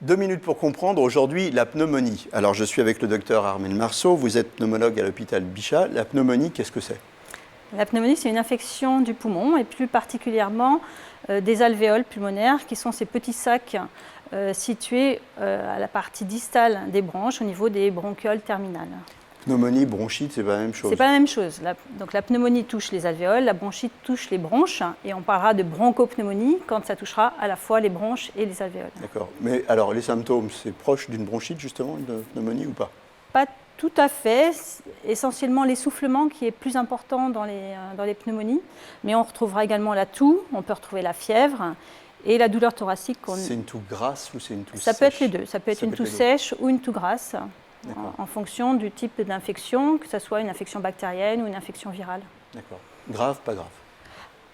2 minutes pour comprendre, aujourd'hui, la pneumonie. Alors, je suis avec le docteur Armelle Marceau, vous êtes pneumologue à l'hôpital Bichat. La pneumonie, qu'est-ce que c'est? La pneumonie, c'est une infection du poumon et plus particulièrement des alvéoles pulmonaires qui sont ces petits sacs situés à la partie distale des bronches au niveau des bronchioles terminales. Pneumonie, bronchite, c'est pas la même chose? C'est pas la même chose. Donc la pneumonie touche les alvéoles, la bronchite touche les bronches et on parlera de bronchopneumonie quand ça touchera à la fois les bronches et les alvéoles. D'accord. Mais alors, les symptômes, c'est proche d'une bronchite justement, une pneumonie ou pas? Pas tout à fait. Essentiellement l'essoufflement qui est plus important dans les pneumonies. Mais on retrouvera également la toux, on peut retrouver la fièvre et la douleur thoracique. C'est une toux grasse ou c'est une toux sèche? Ça peut être les deux. Ça peut être une toux sèche ou une toux grasse. En fonction du type d'infection, que ce soit une infection bactérienne ou une infection virale. D'accord. Grave, pas grave?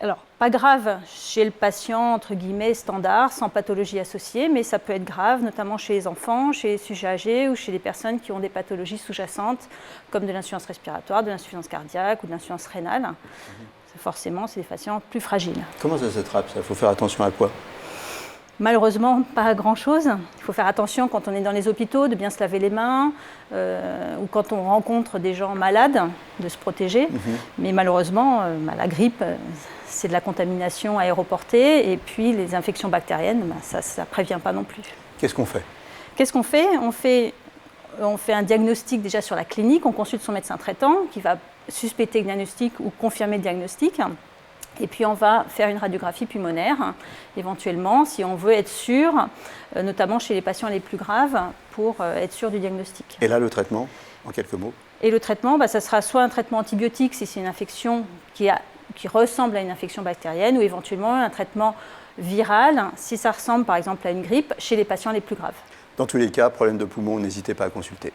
Alors, pas grave chez le patient, entre guillemets, standard, sans pathologie associée, mais ça peut être grave, notamment chez les enfants, chez les sujets âgés ou chez les personnes qui ont des pathologies sous-jacentes, comme de l'insuffisance respiratoire, de l'insuffisance cardiaque ou de l'insuffisance rénale. Forcément, c'est des patients plus fragiles. Comment ça s'attrape, ça? Il faut faire attention à quoi? Malheureusement, pas grand-chose. Il faut faire attention quand on est dans les hôpitaux, de bien se laver les mains, ou quand on rencontre des gens malades, de se protéger. Mais malheureusement, la grippe, c'est de la contamination aéroportée, et puis les infections bactériennes, ça ne prévient pas non plus. Qu'est-ce qu'on fait? Qu'est-ce qu'on fait? On fait un diagnostic déjà sur la clinique, on consulte son médecin traitant qui va suspecter le diagnostic ou confirmer le diagnostic. Et puis on va faire une radiographie pulmonaire, éventuellement, si on veut être sûr, notamment chez les patients les plus graves, pour être sûr du diagnostic. Et là, le traitement, en quelques mots? Et le traitement, ça sera soit un traitement antibiotique si c'est une infection qui ressemble à une infection bactérienne, ou éventuellement un traitement viral si ça ressemble par exemple à une grippe chez les patients les plus graves. Dans tous les cas, problème de poumon, n'hésitez pas à consulter.